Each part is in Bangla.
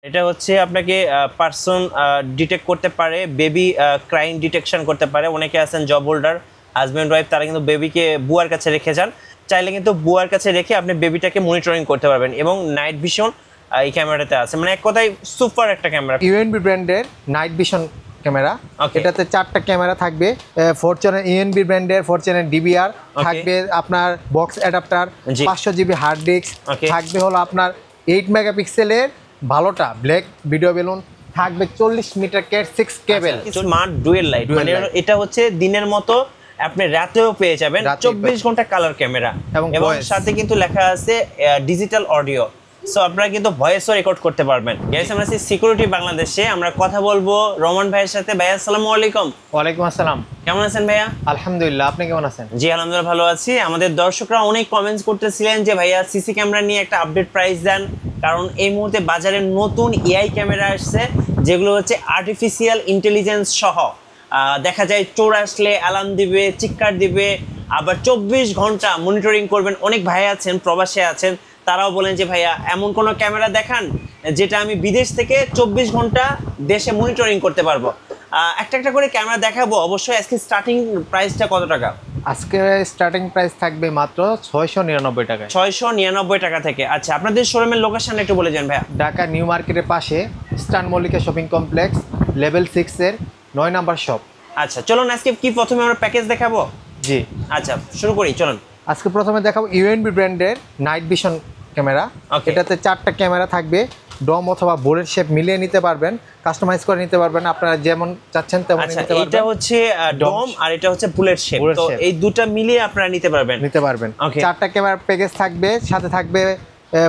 এটা হচ্ছে আপনাকে পারসন ডিটেক্ট করতে পারে, বেবি ক্রাইম ডিটেকশন করতে পারে। অনেকে আছেন জব হোল্ডার, হাজব্যান্ড ওয়াইফ, তারা কিন্তু বেবিকে বুয়ার কাছে রেখে যান। চাইলে কিন্তু বুয়ার কাছে রেখে আপনি বেবিটাকে মনিটরিং করতে পারবেন। এবং নাইট ভিশন এই ক্যামেরাতে আছে, মানে এক কথায় সুপার একটা ক্যামেরা। ইউএনবি ব্র্যান্ডের নাইট ভিশন ক্যামেরা। এটাতে 4টা ক্যামেরা থাকবে, 4 চ্যানেল ইউএনবি ব্র্যান্ডের 4 চ্যানেল ডিবিআর থাকবে, আপনার box adapter, 500 GB hard disk থাকবে, হলো আপনার 8 মেগাপিক্সেলের ভালোটা ব্ল্যাক ভিডিও বেলুন থাকবে, 40 মিটার ক্যাট 6 কেবল, স্মার্ট ডুয়েল লাইট। মানে এটা হচ্ছে দিনের মতো আপনি রাতেও পেয়ে যাবেন, 24 ঘন্টা কালার ক্যামেরা এবং সাথে কিন্তু লেখা আছে ডিজিটাল অডিও। সো আপনারা কিন্তু ভয়েসও রেকর্ড করতে পারবেন। গাইস, আমরা আছি সিকিউরিটি বাংলাদেশে, আমরা কথা বলবো রোমান ভাইয়ের সাথে। ভাইয়া আসসালামু আলাইকুম। ওয়ালাইকুম আসসালাম। কেমন আছেন ভাইয়া? আলহামদুলিল্লাহ, আপনি কেমন আছেন? জি আলহামদুলিল্লাহ ভালো আছি। আমাদের দর্শকরা অনেক কমেন্টস করতেছিলেন যে ভাইয়া সিসি ক্যামেরা নিয়ে একটা আপডেট প্রাইস দেন, কারণ এই মুহূর্তে বাজারে নতুন এআই ক্যামেরা আসছে যেগুলো হচ্ছে আর্টিফিশিয়াল ইন্টেলিজেন্স সহ। দেখা যায় চোর আসলে অ্যালার্ম দিবে, চিৎকার দিবে, আবার 24 ঘন্টা মনিটরিং করবেন। অনেক ভাই আছেন প্রবাসে আছেন, তারাও বলেন যে ভাইয়া এমন কোনো ক্যামেরা দেখান যেটা আমি বিদেশ থেকে 24 ঘন্টা দেশে মনিটরিং করতে পারবো। একটা একটা করে ক্যামেরা দেখাবো অবশ্যই। আজকে স্টার্টিং প্রাইসটা কত টাকা? আজকে স্টার্টিং প্রাইস থাকবে মাত্র 699 টাকা। 699 টাকা থেকে। আচ্ছা, আপনাদের শোরুমের লোকেশন একটু বলে যান ভাইয়া। ঢাকা নিউ মার্কেটের পাশে স্টান মল্লিকা শপিং কমপ্লেক্স, লেভেল 6 এর 9 নাম্বার শপ। আচ্ছা চলুন, আজকে কি প্রথমে আমরা প্যাকেজ দেখাবো? জি আচ্ছা শুরু করি, চলুন। আজকে প্রথমে দেখাবো ইউএনবি ব্র্যান্ডের নাইট ভিশন ক্যামেরা। এটাতে 4টা ক্যামেরা থাকবে, ডম অথবা বোর্ডের শেপ মিলিয়ে নিতে পারবেন, কাস্টমাইজ করে নিতে পারবেন, আপনারা যেমন চাচ্ছেন তেমন নিতে পারবেন। এটা হচ্ছে ডম আর এটা হচ্ছে বুলেট শেপ, তো এই দুটো মিলিয়ে আপনারা নিতে পারবেন। 4টা ক্যামেরা প্যাকেজ থাকবে, সাথে থাকবে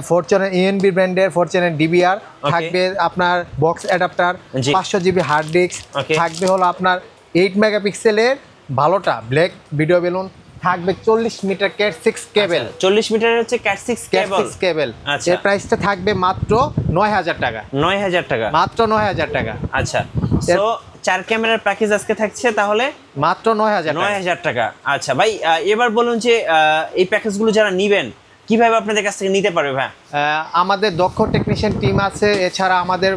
4 চ্যানেল ইউএনবি ব্র্যান্ডের 4 চ্যানেল ডিবিআর থাকবে, আপনার box adapter, 500 GB hard disk থাকবে, হলো আপনার 8 মেগাপিক্সেলের ভালোটা ব্ল্যাক ভিডিও বেলুন থাকবে, 40 মিটার ক্যাট 6 কেবল। 40 মিটারের হচ্ছে ক্যাট 6 কেবল। এর প্রাইসটা থাকবে মাত্র 9000 টাকা। 9000 টাকা, মাত্র 9000 টাকা। আচ্ছা, সো 4 ক্যামেরার প্যাকেজ আজকে থাকছে তাহলে মাত্র 9000 টাকা। আচ্ছা ভাই, এবার বলুন যে এই প্যাকেজগুলো যারা নেবেন কিভাবে আপনাদের কাছ থেকে নিতে পারবে ভাই? আমাদের দক্ষ টেকনিশিয়ান টিম আছে, এছাড়া আমাদের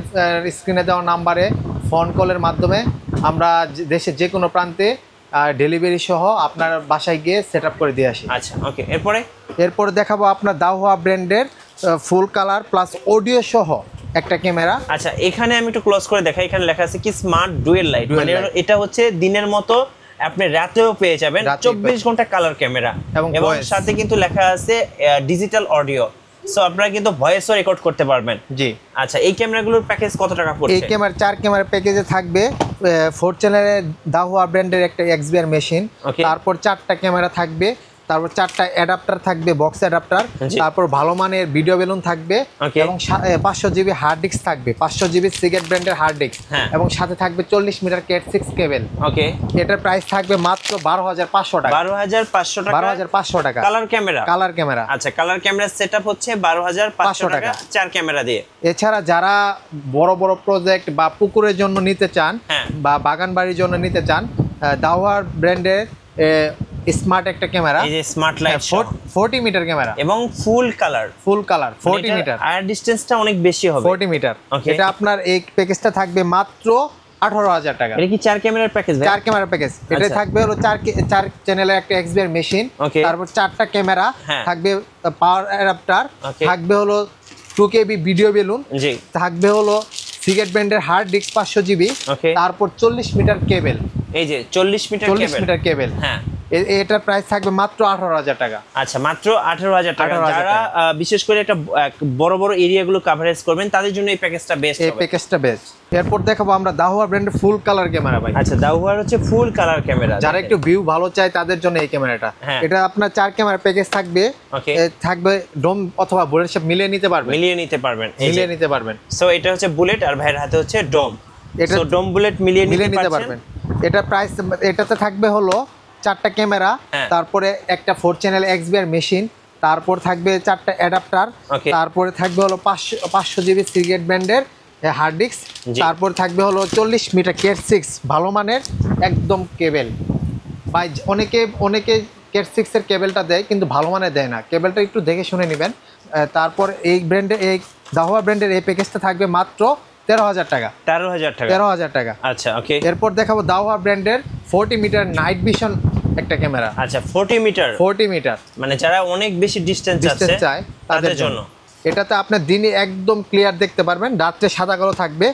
স্ক্রিনে দেওয়া নাম্বারে ফোন কলের মাধ্যমে আমরা দেশের যে কোনো প্রান্তে ডেলিভারি সহ আপনার বাসায় গিয়ে সেট আপ করে দিয়ে আসি। আচ্ছা ওকে, এরপরে দেখাবো আপনার দাওয়া ব্র্যান্ডের ফুল কালার প্লাস অডিও সহ একটা ক্যামেরা। আচ্ছা, এখানে আমি একটু ক্লোজ করে দেখাই। এখানে লেখা আছে কি স্মার্ট ডুয়েল লাইট, মানে এটা হচ্ছে দিনের মতো আপনি রাতেও পেয়ে যাবেন, 24 ঘন্টা কালার ক্যামেরা এবং সাথে কিন্তু লেখা আছে ডিজিটাল অডিও। সো আপনারা কিন্তু ভয়েসও রেকর্ড করতে পারবেন। জি আচ্ছা, এই ক্যামেরাগুলোর প্যাকেজ কত টাকা পড়ছে? এই ক্যামেরা 4 ক্যামেরা প্যাকেজে থাকবে 4 চ্যানেলের দাওয়া ব্র্যান্ডের একটা এক্সবিআর মেশিন, তারপর 4টা ক্যামেরা থাকবে, তারপর 4টা অ্যাডাপ্টার থাকবে, বক্স অ্যাডাপ্টার, তারপর ভালো মানের ভিডিও বেলুন থাকবে এবং 500 জিবি হার্ড ডিস্ক থাকবে, 500 জিবি সিগেট ব্র্যান্ডের হার্ড ডিস্ক এবং সাথে থাকবে 40 মিটার ক্যাট 6 কেবল। ওকে, এটার প্রাইস থাকবে মাত্র 12500 টাকা। 12500 টাকা, 12500 টাকা কালার ক্যামেরা। আচ্ছা, কালার ক্যামেরা সেটআপ হচ্ছে 12500 টাকা 4 ক্যামেরা দিয়ে। এছাড়া যারা বড় বড় প্রজেক্ট বা পুকুরের জন্য নিতে চান বা বাগান বাড়ির জন্য নিতে চান, দাওয়ার ব্র্যান্ডের স্মার্ট একটা ক্যামেরা, এই যে স্মার্ট লাইট 40 মিটার ক্যামেরা এবং ফুল কালার 40 মিটার, আর ডিসটেন্সটা অনেক বেশি হবে 40 মিটার। এটা আপনার এই প্যাকেজটা থাকবে মাত্র 18000 টাকা। এটা কি 4 ক্যামেরার প্যাকেজ ভাই? 4 ক্যামেরার প্যাকেজ। এটা থাকবে হলো 4 চ্যানেলের একটা এক্সবিআর মেশিন, তারপর 4টা ক্যামেরা থাকবে, পাওয়ার অ্যাডাপ্টার থাকবে, হলো 2 কেবি ভিডিও বেলুন থাকবে, হলো সিগেট ব্র্যান্ডের হার্ড ডিস্ক 500 জিবি, তারপর 40 মিটার কেবল। এই যে 40 মিটার কেবল। হ্যাঁ, এটার প্রাইস থাকবে মাত্র 18000 টাকা। আচ্ছা, মাত্র 18000 টাকা। যারা বিশেষ করে একটা বড় বড় এরিয়াগুলো কভারেজ করবেন তাদের জন্য এই প্যাকেজটা বেস্ট হবে। এই প্যাকেজটা বেস্ট। এরপর দেখাবো আমরা দাওয়া ব্র্যান্ডের ফুল কালার ক্যামেরা ভাই। আচ্ছা, দাওয়ার হচ্ছে ফুল কালার ক্যামেরা, যারা একটু ভিউ ভালো চায় তাদের জন্য এই ক্যামেরাটা। এটা আপনার 4 ক্যামেরা প্যাকেজ থাকবে, থাকবে ডোম অথবা বুলেট শেপ মিলিয়ে নিতে পারবেন। সো এটা হচ্ছে বুলেট আর ভাইয়ের হাতে হচ্ছে ডোম। এটা ডোম বুলেট মিলিয়ে নিতে পারবেন। এটা প্রাইস, এটাতে থাকবে হলো 4টা ক্যামেরা, তারপরে একটা 4 চ্যানেল এক্সবিআর মেশিন, তারপর থাকবে 4টা অ্যাডাপ্টার, তারপরে থাকবে হলো 500 জিবি সিগেট ব্র্যান্ডের হার্ড ডিস্ক, তারপর থাকবে হলো 40 মিটার ক্যাট 6 ভালো মানের একদম কেবল। ভাই অনেকে ক্যাট 6 এর কেবলটা দেয় কিন্তু ভালো মানের দেয় না, কেবলটা একটু দেখে শুনে নেবেন। তারপর এই ব্র্যান্ডের এই দাহোয়া ব্র্যান্ডের এই প্যাকেজটা থাকবে মাত্র 13,000 টাকা। 13,000 টাকা। 13,000 টাকা। আচ্ছা ওকে। এরপর দেখাবো দাহোয়া ব্র্যান্ডের 40 মিটার নাইট ভিশন একটা ক্যামেরা। আচ্ছা 40 মিটার। 40 মিটার মানে যারা অনেক বেশি ডিসটেন্স চায় তাদের জন্য। এটাতে আপনি দিনে একদম ক্লিয়ার দেখতে পারবেন, রাত্রে সাদা কালো থাকবে।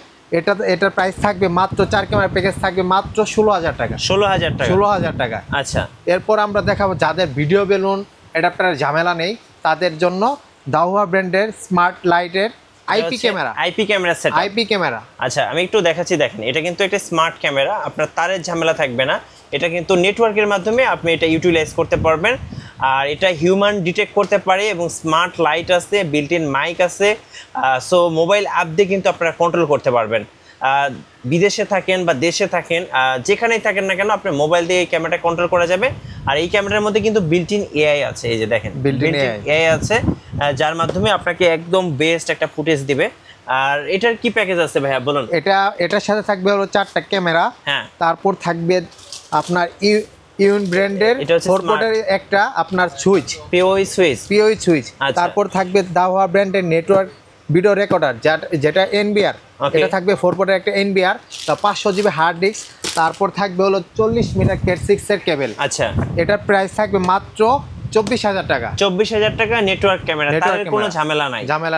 এটার প্রাইস থাকবে মাত্র 4 ক্যামেরা প্যাকেজ থাকবে মাত্র 16,000 টাকা। 16,000 টাকা। 16,000 টাকা। আচ্ছা এরপর আমরা দেখাবো যাদের ভিডিও বেলুন অ্যাডাপ্টারের ঝামেলা নেই তাদের জন্য দাহোয়া ব্র্যান্ডের স্মার্ট লাইটের IP camera. IP camera set. IP camera. আচ্ছা আমি একটু দেখাচ্ছি, দেখেন এটা কিন্তু একটা স্মার্ট ক্যামেরা, আপনার তারের ঝামেলা থাকবে না। এটা কিন্তু নেটওয়ার্কের মাধ্যমে আপনি এটা ইউটিলাইজ করতে পারবেন। আর এটা হিউম্যান ডিটেক্ট করতে পারে এবং স্মার্ট লাইট আছে, বিল্ট ইন মাইক আছে। সো মোবাইল অ্যাপ দিয়ে কিন্তু আপনারা কন্ট্রোল করতে পারবেন। বিদেশে থাকেন বা দেশে থাকেন, যেখানেই থাকেন না কেন আপনার মোবাইল দিয়ে এই ক্যামেরাটা কন্ট্রোল করা যাবে। আর এই ক্যামেরার মধ্যে কিন্তু বিল্ট ইন এআই আছে, এই যে দেখেন বিল্ট ইন এআই আছে, যার মাধ্যমে আপনাকে একদম বেস্ট একটা ফুটেজ দিবে। আর এটার কি প্যাকেজ আছে ভাইয়া বলুন? এটার সাথে থাকবে হলো 4টা ক্যামেরা। হ্যাঁ। তারপর থাকবে আপনার ইউন ব্র্যান্ডের 4 পোর্টের একটা আপনার সুইচ, পিওই সুইচ। তারপর থাকবে দাহোয়া ব্র্যান্ডের নেটওয়ার্ক ভিডিও রেকর্ডার যেটা এনবিআর। এটা থাকবে 4 পোর্টের একটা এনবিআর, 500 জিবি হার্ড ডিস্ক। তারপর থাকবে হলো 40 মিটার ক্যাট 6 এর কেবল। আচ্ছা এটার প্রাইস থাকবে মাত্র 24,000 টাকা। 24,000 টাকা নেটওয়ার্ক ক্যামেরা, তার কোনো ঝামেলা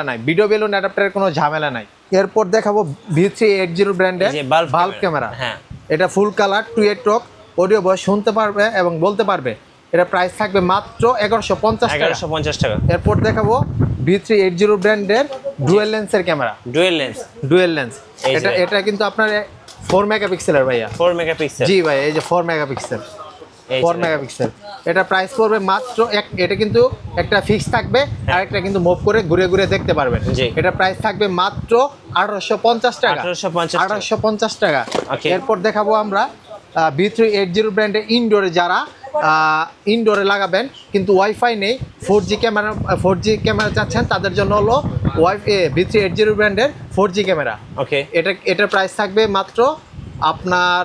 নাই। ভিডিও বেলুন অ্যাডাপ্টারের কোনো ঝামেলা নাই। এরপর দেখাবো V380 ব্র্যান্ডের বাল্ব ক্যামেরা। হ্যাঁ, এটা ফুল কালার 2 টক অডিও ভয়েস শুনতে পারবে এবং বলতে পারবে। এটা প্রাইস থাকবে মাত্র 1150 টাকা। এরপর দেখাবো V380 ব্র্যান্ডের ডুয়েল লেন্সের ক্যামেরা। Dual lens. এটা কিন্তু আপনার 4 মেগাপিক্সেলের ভাইয়া। 4 মেগাপিক্সেল। জি ভাই, এই যে 4 মেগাপিক্সেল। 4 মেগাপিক্সেল। এটা প্রাইস পড়বে মাত্র এটা কিন্তু একটা ফিক্স থাকবে আর একটা কিন্তু মুভ করে ঘুরে ঘুরে দেখতে পারবেন। এটা প্রাইস থাকবে মাত্র 1850 টাকা। 1850 টাকা। এরপর দেখাবো আমরা V380 ব্র্যান্ডের ইনডোরে, যারা ইনডোরে লাগাবেন কিন্তু ওয়াইফাই নেই, 4G ক্যামেরা চাচ্ছেন, তাদের জন্য হলো V380 ব্র্যান্ডের 4G ক্যামেরা। ওকে। এটার প্রাইস থাকবে মাত্র আপনার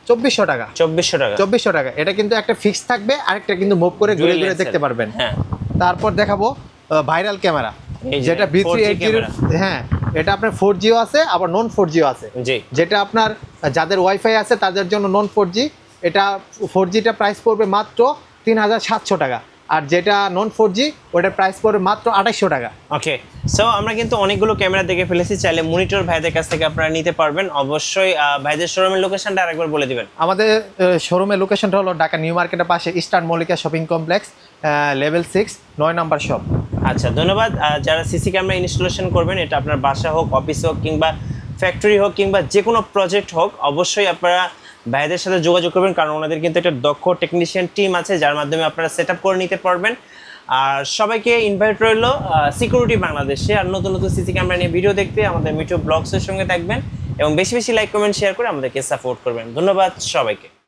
2400 টাকা। 2400 টাকা। এটা কিন্তু একটা ফিক্স থাকবে আরেকটা কিন্তু মুভ করে ঘুরে ঘুরে দেখতে পারবেন। তারপর দেখাবো ভাইরাল ক্যামেরা, যেটা V380। হ্যাঁ, এটা আপনার 4Gও আছে আবার নন 4Gও আছে। যেটা আপনার যাদের ওয়াইফাই আছে তাদের জন্য নন 4G, এটা 4Gটা প্রাইস পড়বে মাত্র 3700 টাকা। আর যেটা নন 4G ওটার প্রাইস পড়বে মাত্র 2800 টাকা। ওকে, সো আমরা কিন্তু অনেকগুলো ক্যামেরা দেখে ফেলেছি, চাইলে মনিটর ভাইদের কাছ থেকে আপনারা নিতে পারবেন। অবশ্যই ভাইদের শোরুমের লোকেশনটা আরেকবার বলে দিবেন। আমাদের শোরুমের লোকেশনটা হলো ঢাকা নিউ মার্কেটের পাশে eastern Mallika shopping complex, level 6, 9 number shop. আচ্ছা, ধন্যবাদ। যারা সিসি ক্যামেরা ইনস্টলেশন করবেন, এটা আপনার বাসা হোক, অফিস হোক, কিংবা ফ্যাক্টরি হোক, কিংবা যে কোনো প্রজেক্ট হোক, অবশ্যই আপনারা ভাইদের সাথে যোগাযোগ করবেন, কারণ ওনাদের কিন্তু একটা দক্ষ টেকনিশিয়ান টিম আছে যার মাধ্যমে আপনারা সেট আপ করে নিতে পারবেন। আর সবাইকে ইনভাইট রইল সিকিউরিটি বাংলাদেশে আর নতুন নতুন সিসি ক্যামেরা নিয়ে ভিডিও দেখতে আমাদের মিঠু ব্লগসের সঙ্গে থাকবেন এবং বেশি বেশি লাইক কমেন্ট শেয়ার করে আমাদেরকে সাপোর্ট করবেন। ধন্যবাদ সবাইকে।